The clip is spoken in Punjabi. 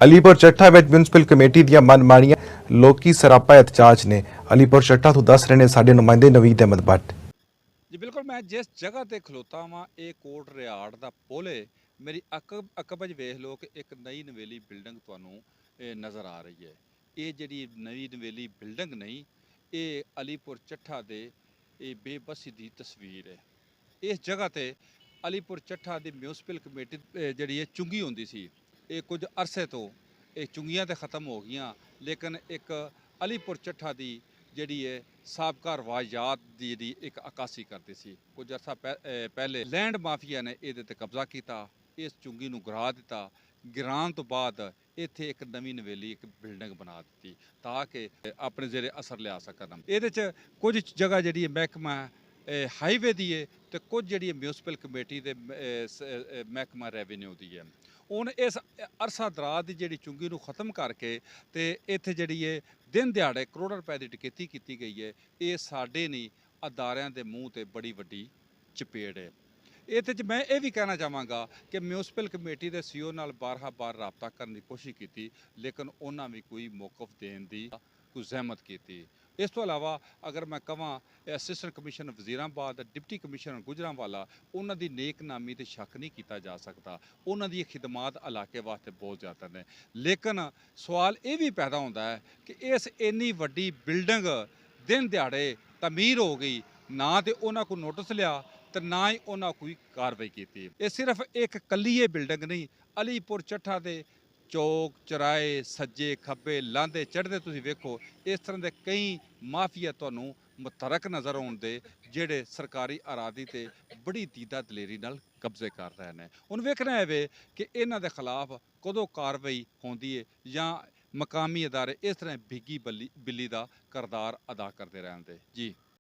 ਅਲੀਪੁਰ ਚੱਠਾ ਵਿੱਚ ਮਿਊਨਿਸਪਲ ਕਮੇਟੀ ਦੀਆਂ ਮਨਮਾਨੀਆਂ ਲੋਕੀ ਸਰਾਪਾ ਇਤਜਾਜ ਨੇ। ਅਲੀਪੁਰ ਚੱਠਾ ਤੋਂ ਦੱਸ ਰਹੇ ਨੇ ਸਾਡੇ ਨੁਮਾਇੰਦੇ ਨਵੀਦ ਅਹਿਮਦ ਬੱਟ। ਜੀ ਬਿਲकुल, मैं जिस जगह ਤੇ ਖਲੋਤਾ ਵਾਂ ਇਹ ਕੋਟ ਰਿਆੜ ਦਾ ਪੁਲ ਹੈ। ਮੇਰੀ ਅੱਖ ਵਿੱਚ ਵੇਖ ਲਓ ਕਿ ਇੱਕ ਨਈ ਨਵੇਲੀ ਬਿਲਡਿੰਗ ਤੁਹਾਨੂੰ ਨਜ਼ਰ ਆ ਰਹੀ ਹੈ। ਇਹ ਜਿਹੜੀ ਨਵੀਂ ਨਵੇਲੀ ਬਿਲਡਿੰਗ ਨਹੀਂ, ਇਹ ਅਲੀਪੁਰ ਚੱਠਾ ਦੇ ਇਹ ਬੇਬਸੀ ਦੀ ਤਸਵੀਰ ਹੈ। ਇਸ ਜਗ੍ਹਾ ਤੇ ਅਲੀਪੁਰ ਚੱਠਾ ਦੀ ਮਿਊਨਿਸਪਲ ਕਮੇਟੀ ਜਿਹੜੀ ਇਹ ਚੁੰਗੀ ਹੁੰਦੀ ਸੀ। ਇਹ ਕੁਝ ਅਰਸੇ ਤੋਂ ਇਹ ਚੁੰਗੀਆਂ ਤੇ ਖਤਮ ਹੋ ਗਈਆਂ, ਲੇਕਿਨ ਇੱਕ ਅਲੀਪੁਰ ਚੱਠਾ ਦੀ ਜਿਹੜੀ ਹੈ ਸਾਬਕਾ ਰਵਾਇਤ ਦੀ ਜਿਹੜੀ ਇੱਕ ਅਕਾਸੀ ਕਰਦੇ ਸੀ। ਕੁਝ ਅਰਸਾ ਪਹਿਲੇ ਲੈਂਡ ਮਾਫੀਆ ਨੇ ਇਹਦੇ ਤੇ ਕਬਜ਼ਾ ਕੀਤਾ, ਇਸ ਚੁੰਗੀ ਨੂੰ ਗਿਰਾ ਦਿੱਤਾ। ਗਿਰਾਉਣ ਤੋਂ ਬਾਅਦ ਇੱਥੇ ਇੱਕ ਨਵੀਂ ਨਵੇਲੀ ਇੱਕ ਬਿਲਡਿੰਗ ਬਣਾ ਦਿੱਤੀ ਤਾਂ ਕਿ ਆਪਣੇ ਜਿਹੜੇ ਅਸਰ ਲਿਆ ਸਕਣ। ਇਹਦੇ 'ਚ ਕੁਝ ਜਗ੍ਹਾ ਜਿਹੜੀ ਮਹਿਕਮਾ ਹਾਈਵੇ ਦੀ ਹੈ ਤੇ ਕੁਝ ਜਿਹੜੀ ਮਿਊਨਿਸਪਲ ਕਮੇਟੀ ਦੇ ਮਹਿਕਮਾ ਰੈਵਨਿਊ ਦੀ ਹੈ। ਹੁਣ ਇਸ ਅਰਸਾ ਦਰਾਜ਼ ਦੀ ਜਿਹੜੀ ਚੁੰਗੀ ਨੂੰ ਖਤਮ ਕਰਕੇ ਤੇ ਇੱਥੇ ਜਿਹੜੀ ਹੈ ਦਿਨ ਦਿਹਾੜੇ ਕਰੋੜਾਂ ਰੁਪਏ ਦੀ ਡਕੈਤੀ ਕੀਤੀ ਗਈ ਹੈ। ਇਹ ਸਾਡੇ ਨਹੀਂ ਅਦਾਰਿਆਂ ਦੇ ਮੂੰਹ ਤੇ ਬੜੀ ਵੱਡੀ ਚਪੇੜ ਹੈ। ਇਹਦੇ 'ਚ ਮੈਂ ਇਹ ਵੀ ਕਹਿਣਾ ਚਾਹਾਂਗਾ ਕਿ ਮਿਊਨਿਸਪਲ ਕਮੇਟੀ ਦੇ CEO ਨਾਲ ਬਾਰ ਰਾਬਤਾ ਕਰਨ ਦੀ ਕੋਸ਼ਿਸ਼ ਕੀਤੀ, ਲੇਕਿਨ ਉਹਨਾਂ ਵੀ ਕੋਈ ਮੌਕਫ ਦੇਣ ਦੀ ਕੋਈ ਜ਼ਹਿਮਤ ਕੀਤੀ। ਇਸ ਤੋਂ ਇਲਾਵਾ ਅਗਰ ਮੈਂ ਕਹਾਂ assistant commissioner Wazirabad, deputy commissioner Gujranwala, ਉਹਨਾਂ ਦੀ ਨੇਕਨਾਮੀ ਤੇ ਸ਼ੱਕ ਨਹੀਂ ਕੀਤਾ ਜਾ ਸਕਦਾ। ਉਹਨਾਂ ਦੀ ਖਿਦਮਤ ਇਲਾਕੇ ਵਾਸਤੇ ਬਹੁਤ ਜ਼ਿਆਦਾ ਨੇ, ਲੇਕਿਨ ਸਵਾਲ ਇਹ ਵੀ ਪੈਦਾ ਹੁੰਦਾ ਹੈ ਕਿ ਇਸ ਇੰਨੀ ਵੱਡੀ ਬਿਲਡਿੰਗ ਦਿਨ ਦਿਹਾੜੇ ਤਮੀਰ ਹੋ ਗਈ, ਨਾ ਤੇ ਉਹਨਾਂ ਕੋਲ ਨੋਟਿਸ ਲਿਆ ਤੇ ਨਾ ਹੀ ਉਹਨਾਂ ਕੋਈ ਕਾਰਵਾਈ ਕੀਤੀ। ਇਹ ਸਿਰਫ ਇੱਕ ਕੱਲੀ ਇਹ ਬਿਲਡਿੰਗ ਨਹੀਂ, ਅਲੀਪੁਰ ਚੱਠਾ ਦੇ ਚੌਕ ਚੌਰਾਹੇ ਸੱਜੇ ਖੱਬੇ ਲਾਂਦੇ ਚੜ੍ਹਦੇ ਤੁਸੀਂ ਵੇਖੋ, ਇਸ ਤਰ੍ਹਾਂ ਦੇ ਕਈ ਮਾਫੀਆ ਤੁਹਾਨੂੰ ਮੁਤਹਰਕ ਨਜ਼ਰ ਆਉਣਦੇ ਜਿਹੜੇ ਸਰਕਾਰੀ ਅਰਾਜ਼ੀ ਤੇ ਬੜੀ ਦੀਦਾ ਦਲੇਰੀ ਨਾਲ ਕਬਜ਼ੇ ਕਰ ਰਹੇ ਨੇ। ਹੁਣ ਵੇਖਣਾ ਹੈ ਵੇ ਕਿ ਇਹਨਾਂ ਦੇ ਖਿਲਾਫ ਕਦੋਂ ਕਾਰਵਾਈ ਹੁੰਦੀ ਹੈ ਜਾਂ ਮਕਾਮੀ ਅਦਾਰੇ ਇਸ ਤਰ੍ਹਾਂ ਬਿੱਗੀ ਬਿੱਲੀ ਦਾ ਕਿਰਦਾਰ ਅਦਾ ਕਰਦੇ ਰਹਿੰਦੇ। ਜੀ।